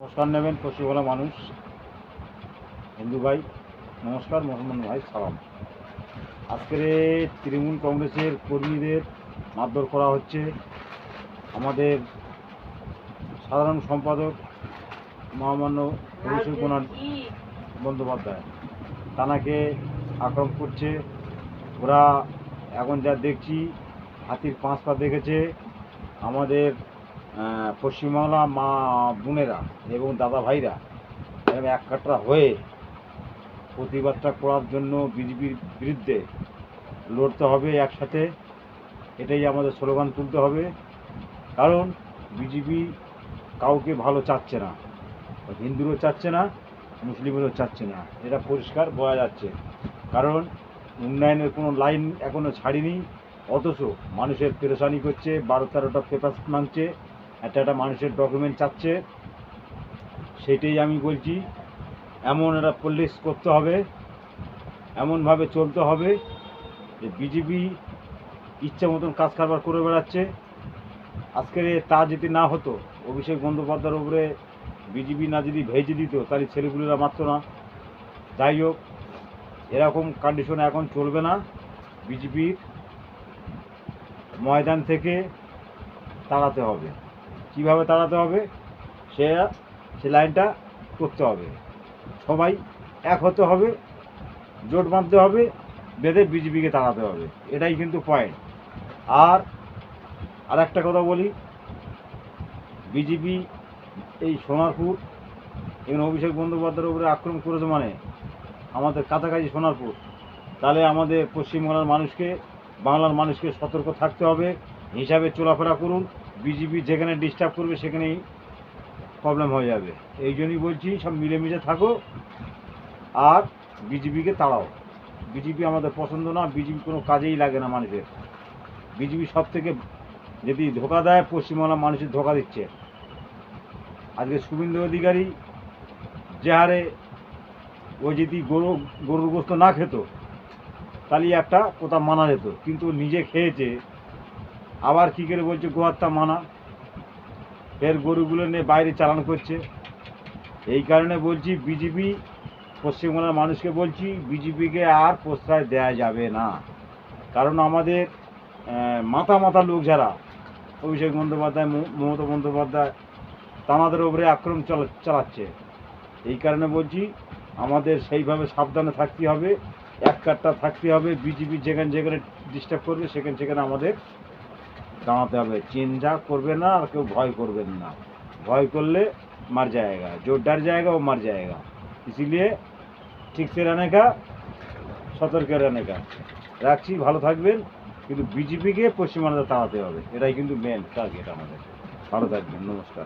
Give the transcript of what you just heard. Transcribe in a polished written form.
নমস্কার নেবেন পশ্চিমবাংলা মানুষ, হিন্দু ভাই নমস্কার, মুসলমান ভাই সালাম। আজকের তৃণমূল কংগ্রেসের কর্মীদের মারধর করা হচ্ছে। আমাদের সাধারণ সম্পাদক মহামান্য অভিষেক বন্দ্যোপাধ্যায় তানাকে আক্রমণ করছে। ওরা এখন যা দেখছি হাতির 5 পা দেখেছে। আমাদের পশ্চিমবাংলা মা বোনেরা এবং দাদা ভাইরা এক কাটরা হয়ে প্রতিবাদটা করার জন্য বিজেপির বিরুদ্ধে লড়তে হবে একসাথে। এটাই আমাদের স্লোগান তুলতে হবে, কারণ বিজেপি কাউকে ভালো চাচ্ছে না, হিন্দুরও চাচ্ছে না, মুসলিমেরও চাচ্ছে না, এটা পরিষ্কার বোঝা যাচ্ছে। কারণ উন্নয়নের কোনো লাইন এখনও ছাড়িনি, অথচ মানুষের পেরেশানি করছে, 12-13টা পেপার মানছে, একটা মানুষের ডকুমেন্ট চাচ্ছে। সেটাই আমি বলছি, এমন একটা পলিটিক্স করতে হবে, এমনভাবে চলতে হবে যে বিজেপি ইচ্ছে মতন কাজ কারবার করে বেড়াচ্ছে। আজকে তা যদি না হতো, অভিষেক বন্দ্যোপাধ্যায়ের উপরে বিজেপি না যদি ভেজে দিত, তাহলে ছেলেগুলোরা মারত না। যাই হোক, এরকম কন্ডিশন এখন চলবে না। বিজেপির ময়দান থেকে তাড়াতে হবে। কিভাবে তাড়াতে হবে সে লাইনটা করতে হবে। সবাই এক হতে হবে, জোট বাঁধতে হবে, বেঁধে বিজেপিকে তাড়াতে হবে। এটাই কিন্তু পয়েন্ট। আর একটা কথা বলি, বিজেপি এই সোনারপুর এবং অভিষেক বন্দ্যোপাধ্যায়ের উপরে আক্রমণ করেছে, মানে আমাদের কাছাকাছি সোনারপুর, তাহলে আমাদের পশ্চিমবাংলার মানুষকে, বাংলার মানুষকে সতর্ক থাকতে হবে, হিসাবে চলাফেরা করুন। বিজেপি যেখানে ডিস্টার্ব করবে সেখানেই প্রবলেম হয়ে যাবে। এই জন্যই বলছি, সব মিলেমিশে থাকো আর বিজেপিকে তাড়াও। বিজেপি আমাদের পছন্দ না, বিজেপি কোনো কাজেই লাগে না মানুষের। বিজেপি সব থেকে যদি ধোকা দেয়, পশ্চিমবাংলার মানুষের ধোকা দিচ্ছে। আজকে শুভেন্দু অধিকারী যে হারে, ও যদি গরুর গোস্ত না খেত তাহলে একটা কোথা মানা যেত, কিন্তু নিজে খেয়েছে, আবার কী করে বলছে গোহত্যা মানা, ফের গরুগুলো নিয়ে বাইরে চালান করছে। এই কারণে বলছি, বিজেপি পশ্চিমবাংলার মানুষকে বলছি, বিজেপিকে আর প্রশ্রয় দেওয়া যাবে না। কারণ আমাদের মাথা লোক যারা, অভিষেক বন্দ্যোপাধ্যায়, মমতা বন্দ্যোপাধ্যায়, তাদের উপরে আক্রমণ চালাচ্ছে। এই কারণে বলছি, আমাদের সেইভাবে সাবধানে থাকতে হবে, এক কাট্টা থাকতে হবে। বিজেপি যেখানে যেখানে ডিস্টার্ব করবে সেখানে আমাদের দাঁড়াতে হবে। চিন্তা করবে না, আর কেউ ভয় করবেন না। ভয় করলে মার जाएगा, जो डर जाएगा वो मर जाएगा। इसीलिए ঠিক সে रहने का, সতর্ক रहने का। রাখছি, ভালো থাকবেন। কিন্তু বিজেপিকে পশ্চিমবাংলাতে তাড়াতে হবে, এটাই কিন্তু মেন টার্গেট আমাদের। ভালো থাকবেন, নমস্কার।